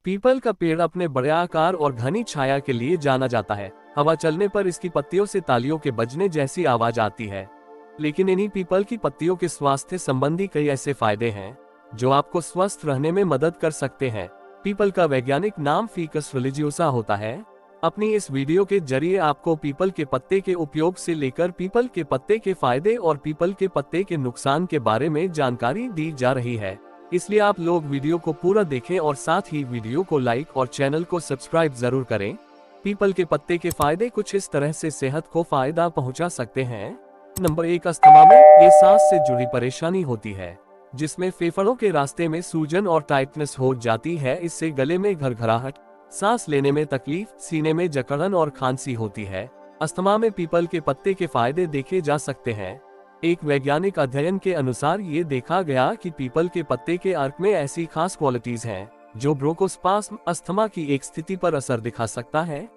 People का पेड़ अपने बड़े आकार और घनी छाया के लिए जाना जाता है। हवा चलने पर इसकी पत्तियों से तालियों के बजने जैसी आवाज आती है। लेकिन इन्हीं पीपल की पत्तियों के स्वास्थ्य संबंधी कई ऐसे फायदे हैं जो आपको स्वस्थ रहने में मदद कर सकते हैं। पीपल का वैज्ञानिक नाम फिकस रिलिजियोसा होता है। अपनी इस वीडियो के जरिए आपको पीपल के पत्ते के उपयोग से लेकर पीपल के पत्ते के फायदे और पीपल के पत्ते के नुकसान के बारे में जानकारी दी जा रही है। इसलिए आप लोग वीडियो को पूरा देखें और साथ ही वीडियो को लाइक और चैनल को सब्सक्राइब जरूर करें। पीपल के पत्ते के फायदे कुछ इस तरह से सेहत को फायदा पहुंचा सकते हैं। नंबर 1, अस्थमा में ये सांस से जुड़ी परेशानी होती है जिसमें फेफड़ों के रास्ते में सूजन और टाइटनेस हो जाती है। इससे गले में घरघराहट, सांस लेने में तकलीफ, सीने में जकड़न और खांसी होती है। अस्थमा में पीपल के पत्ते के फायदे देखे जा सकते हैं। एक वैज्ञानिक अध्ययन के अनुसार ये देखा गया कि पीपल के पत्ते के अर्क में ऐसी खास क्वालिटीज हैं जो ब्रोंकोस्पास्म अस्थमा की एक स्थिति पर असर दिखा सकता है।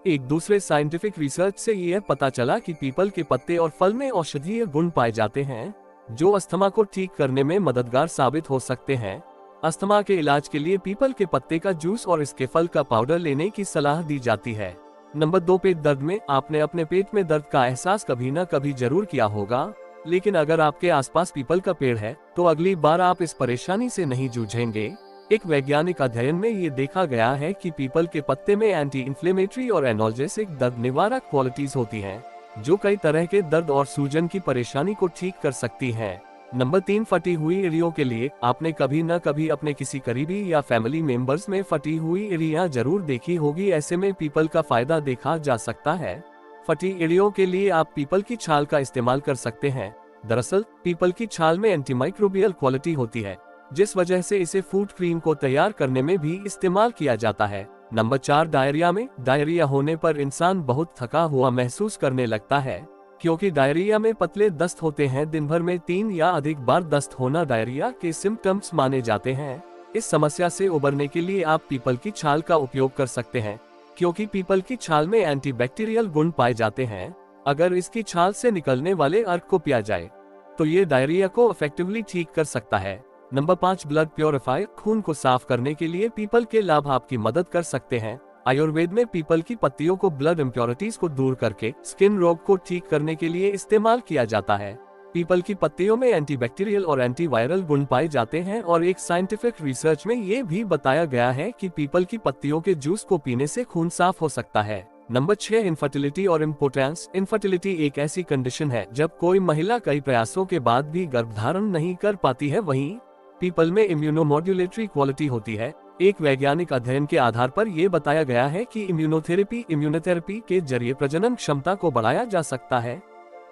एक दूसरे साइंटिफिक रिसर्च से यह पता चला कि पीपल के पत्ते और फल में औषधीय गुण पाए जाते हैं जो अस्थमा को ठीक करने में मददगार साबित हो सकते हैं। अस्थमा के इलाज के लिए पीपल के पत्ते का जूस और इसके फल का पाउडर लेने की सलाह दी जाती है। नंबर 2, पेट दर्द में आपने अपने पेट में दर्द का एहसास कभी न कभी जरूर किया होगा, लेकिन अगर आपके आसपास पीपल का पेड़ है तो अगली बार आप इस परेशानी से नहीं जूझेंगे। एक वैज्ञानिक अध्ययन में ये देखा गया है कि पीपल के पत्ते में एंटी इंफ्लेमेटरी और एनाल्जेसिक दर्द निवारक क्वालिटीज होती हैं, जो कई तरह के दर्द और सूजन की परेशानी को ठीक कर सकती हैं। नंबर 3, फटी हुई एड़ियों के लिए आपने कभी न कभी अपने किसी करीबी या फैमिली मेंबर्स में फटी हुई एड़ियां जरूर देखी होगी। ऐसे में पीपल का फायदा देखा जा सकता है। फटी एड़ियों के लिए आप पीपल की छाल का इस्तेमाल कर सकते हैं। दरअसल पीपल की छाल में एंटीमाइक्रोबियल क्वालिटी होती है, जिस वजह से इसे फूड क्रीम को तैयार करने में भी इस्तेमाल किया जाता है। नंबर 4, डायरिया में डायरिया होने पर इंसान बहुत थका हुआ महसूस करने लगता है, क्योंकि डायरिया में पतले दस्त होते हैं। दिन भर में 3 या अधिक बार दस्त होना डायरिया के सिम्टम्स माने जाते हैं। इस समस्या से उबरने के लिए आप पीपल की छाल का उपयोग कर सकते हैं, क्योंकि पीपल की छाल में एंटीबैक्टीरियल गुण पाए जाते हैं। अगर इसकी छाल से निकलने वाले अर्क को पिया जाए तो ये डायरिया को इफेक्टिवली ठीक कर सकता है। नंबर 5, ब्लड प्योरीफायर खून को साफ करने के लिए पीपल के लाभ आपकी मदद कर सकते हैं। आयुर्वेद में पीपल की पत्तियों को ब्लड इम्प्योरिटीज को दूर करके स्किन रोग को ठीक करने के लिए इस्तेमाल किया जाता है। पीपल की पत्तियों में एंटीबैक्टीरियल और एंटीवायरल गुण पाए जाते हैं और एक साइंटिफिक रिसर्च में ये भी बताया गया है कि पीपल की पत्तियों के जूस को पीने से खून साफ हो सकता है। नंबर 6, इनफर्टिलिटी और इम्पोर्टेंस। इनफर्टिलिटी एक ऐसी कंडीशन है जब कोई महिला कई प्रयासों के बाद भी गर्भधारण नहीं कर पाती है। वहीं पीपल में इम्यूनोमॉड्यूलेटरी क्वालिटी होती है। एक वैज्ञानिक अध्ययन के आधार पर यह बताया गया है कि इम्यूनोथेरेपी के जरिए प्रजनन क्षमता को बढ़ाया जा सकता है।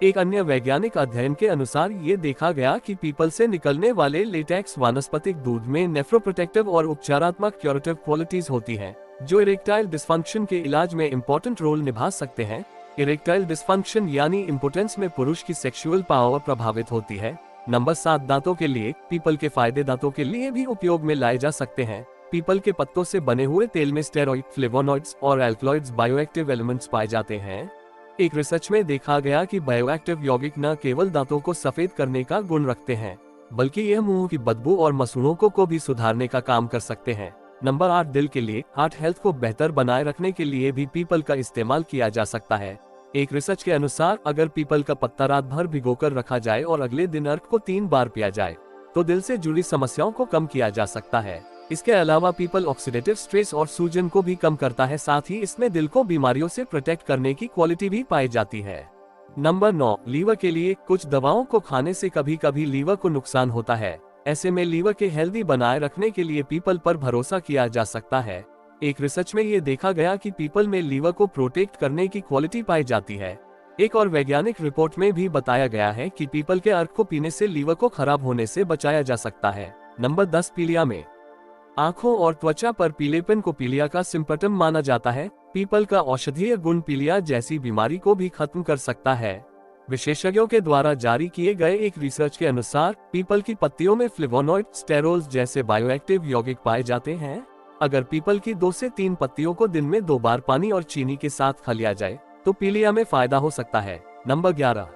एक अन्य वैज्ञानिक अध्ययन के अनुसार ये देखा गया कि पीपल से निकलने वाले लेटेक्स वानस्पतिक दूध में नेफ्रोप्रोटेक्टिव और उपचारात्मक क्यूरेटिव क्वालिटीज होती हैं, जो इरेक्टाइल डिस्फंक्शन के इलाज में इम्पोर्टेंट रोल निभा सकते हैं। इरेक्टाइल डिस्फंक्शन यानी इम्पोर्टेंस में पुरुष की सेक्सुअल पावर प्रभावित होती है। नंबर 7, दांतों के लिए पीपल के फायदे दांतों के लिए भी उपयोग में लाए जा सकते हैं। पीपल के पत्तों से बने हुए तेल में स्टेरॉइड, फ्लेवोनॉइड्स और एल्कलॉइड्स बायोएक्टिव एलिमेंट्स पाए जाते हैं। एक रिसर्च में देखा गया कि बायोएक्टिव यौगिक न केवल दांतों को सफेद करने का गुण रखते हैं, बल्कि यह मुंह की बदबू और मसूड़ों को भी सुधारने का काम कर सकते हैं। नंबर 8, दिल के लिए हार्ट हेल्थ को बेहतर बनाए रखने के लिए भी पीपल का इस्तेमाल किया जा सकता है। एक रिसर्च के अनुसार अगर पीपल का पत्ता रात भर भिगोकर रखा जाए और अगले दिन अर्क को 3 बार पिया जाए तो दिल से जुड़ी समस्याओं को कम किया जा सकता है। इसके अलावा पीपल ऑक्सीडेटिव स्ट्रेस और सूजन को भी कम करता है। साथ ही इसमें दिल को बीमारियों से प्रोटेक्ट करने की क्वालिटी भी पाई जाती है। नंबर 9, लीवर के लिए कुछ दवाओं को खाने से कभी कभी लीवर को नुकसान होता है। ऐसे में लीवर के हेल्दी बनाए रखने के लिए पीपल पर भरोसा किया जा सकता है। एक रिसर्च में ये देखा गया कि पीपल में लीवर को प्रोटेक्ट करने की क्वालिटी पाई जाती है। एक और वैज्ञानिक रिपोर्ट में भी बताया गया है कि पीपल के अर्क को पीने से लीवर को खराब होने से बचाया जा सकता है। नंबर 10, पीलिया में आंखों और त्वचा पर पीलेपन को पीलिया का सिम्पटम माना जाता है। पीपल का औषधीय गुण पीलिया जैसी बीमारी को भी खत्म कर सकता है। विशेषज्ञों के द्वारा जारी किए गए एक रिसर्च के अनुसार पीपल की पत्तियों में फ्लेवोनॉइड, स्टेरोल्स जैसे बायोएक्टिव यौगिक पाए जाते हैं। अगर पीपल की 2 से 3 पत्तियों को दिन में 2 बार पानी और चीनी के साथ खा लिया जाए तो पीलिया में फायदा हो सकता है। नंबर 11,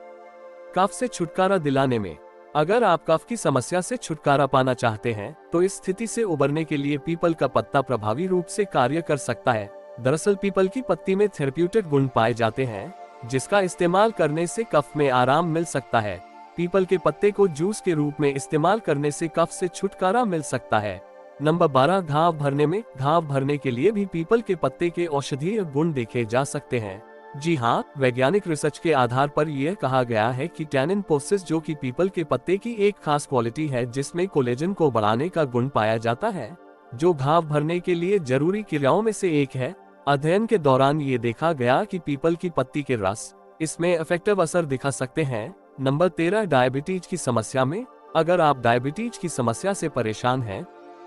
कफ से छुटकारा दिलाने में अगर आप कफ की समस्या से छुटकारा पाना चाहते हैं तो इस स्थिति से उबरने के लिए पीपल का पत्ता प्रभावी रूप से कार्य कर सकता है। दरअसल पीपल की पत्ती में थेरेप्यूटिक गुण पाए जाते हैं, जिसका इस्तेमाल करने से कफ में आराम मिल सकता है। पीपल के पत्ते को जूस के रूप में इस्तेमाल करने से कफ से छुटकारा मिल सकता है। नंबर 12, घाव भरने में। घाव भरने के लिए भी पीपल के पत्ते के औषधीय गुण देखे जा सकते हैं। जी हाँ, वैज्ञानिक रिसर्च के आधार पर यह कहा गया है कि टैनिन प्रोसेस, जो कि पीपल के पत्ते की एक खास क्वालिटी है जिसमें कोलेजन को बढ़ाने का गुण पाया जाता है, जो घाव भरने के लिए जरूरी क्रियाओं में से एक है। अध्ययन के दौरान ये देखा गया कि पीपल की पत्ती के रस इसमें इफेक्टिव असर दिखा सकते हैं। नंबर 13, डायबिटीज की समस्या में। अगर आप डायबिटीज की समस्या से परेशान हैं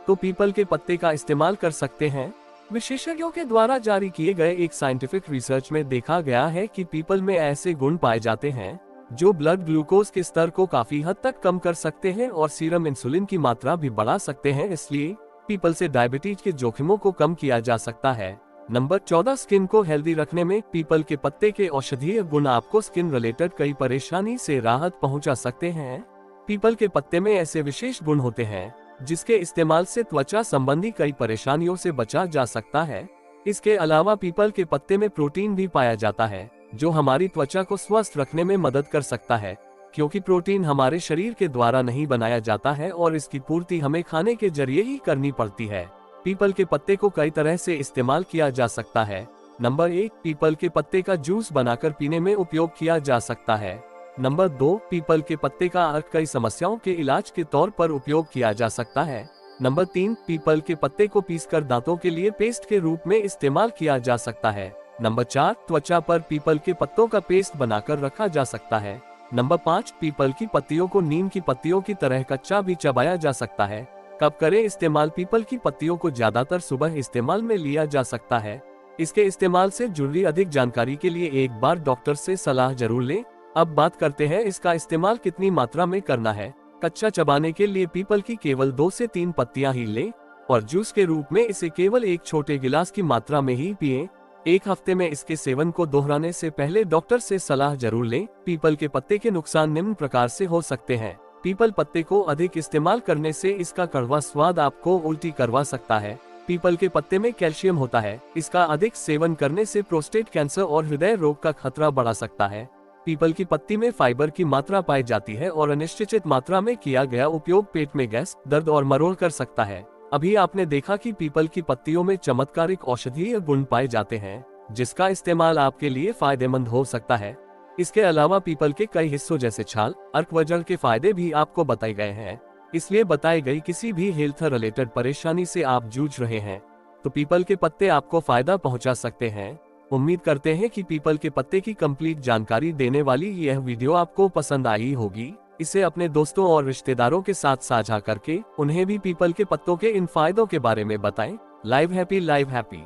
तो पीपल के पत्ते का इस्तेमाल कर सकते हैं। विशेषज्ञों के द्वारा जारी किए गए एक साइंटिफिक रिसर्च में देखा गया है कि पीपल में ऐसे गुण पाए जाते हैं जो ब्लड ग्लूकोज के स्तर को काफी हद तक कम कर सकते हैं और सीरम इंसुलिन की मात्रा भी बढ़ा सकते हैं। इसलिए पीपल से डायबिटीज के जोखिमों को कम किया जा सकता है। नंबर 14, स्किन को हेल्दी रखने में। पीपल के पत्ते के औषधीय गुण आपको स्किन रिलेटेड कई परेशानी से राहत पहुंचा सकते हैं। पीपल के पत्ते में ऐसे विशेष गुण होते हैं जिसके इस्तेमाल से त्वचा संबंधी कई परेशानियों से बचा जा सकता है। इसके अलावा पीपल के पत्ते में प्रोटीन भी पाया जाता है जो हमारी त्वचा को स्वस्थ रखने में मदद कर सकता है, क्योंकि प्रोटीन हमारे शरीर के द्वारा नहीं बनाया जाता है और इसकी पूर्ति हमें खाने के जरिए ही करनी पड़ती है। पीपल के पत्ते को कई तरह से इस्तेमाल किया जा सकता है। नंबर 1, पीपल के पत्ते का जूस बनाकर पीने में उपयोग किया जा सकता है। नंबर 2, पीपल के पत्ते का अर्क कई समस्याओं के इलाज के तौर पर उपयोग किया जा सकता है। नंबर 3, पीपल के पत्ते को पीसकर दांतों के लिए पेस्ट के रूप में इस्तेमाल किया जा सकता है। नंबर 4, त्वचा पर पीपल के पत्तों का पेस्ट बनाकर रखा जा सकता है। नंबर 5, पीपल की पत्तियों को नीम की पत्तियों की तरह कच्चा भी चबाया जा सकता है। कब करें इस्तेमाल? पीपल की पत्तियों को ज्यादातर सुबह इस्तेमाल में लिया जा सकता है। इसके इस्तेमाल से जुड़ी अधिक जानकारी के लिए एक बार डॉक्टर से सलाह जरूर लें। अब बात करते हैं इसका इस्तेमाल कितनी मात्रा में करना है। कच्चा चबाने के लिए पीपल की केवल 2 से 3 पत्तियां ही लें और जूस के रूप में इसे केवल एक छोटे गिलास की मात्रा में ही पिएं। एक हफ्ते में इसके सेवन को दोहराने से पहले डॉक्टर से सलाह जरूर लें। पीपल के पत्ते के नुकसान निम्न प्रकार से हो सकते हैं। पीपल पत्ते को अधिक इस्तेमाल करने से इसका कड़वा स्वाद आपको उल्टी करवा सकता है। पीपल के पत्ते में कैल्शियम होता है, इसका अधिक सेवन करने से प्रोस्टेट कैंसर और हृदय रोग का खतरा बढ़ा सकता है। पीपल की पत्ती में फाइबर की मात्रा पाई जाती है और अनिश्चित मात्रा में किया गया उपयोग पेट में गैस, दर्द और मरोड़ कर सकता है। अभी आपने देखा कि पीपल की पत्तियों में चमत्कारिक औषधीय गुण पाए जाते हैं, जिसका इस्तेमाल आपके लिए फायदेमंद हो सकता है। इसके अलावा पीपल के कई हिस्सों जैसे छाल, अर्क व जड़ के फायदे भी आपको बताए गए हैं। इसलिए बताई गई किसी भी हेल्थ रिलेटेड परेशानी से आप जूझ रहे हैं तो पीपल के पत्ते आपको फायदा पहुंचा सकते हैं। उम्मीद करते हैं कि पीपल के पत्ते की कंप्लीट जानकारी देने वाली यह वीडियो आपको पसंद आई होगी। इसे अपने दोस्तों और रिश्तेदारों के साथ साझा करके उन्हें भी पीपल के पत्तों के इन फायदों के बारे में बताएं। Live happy.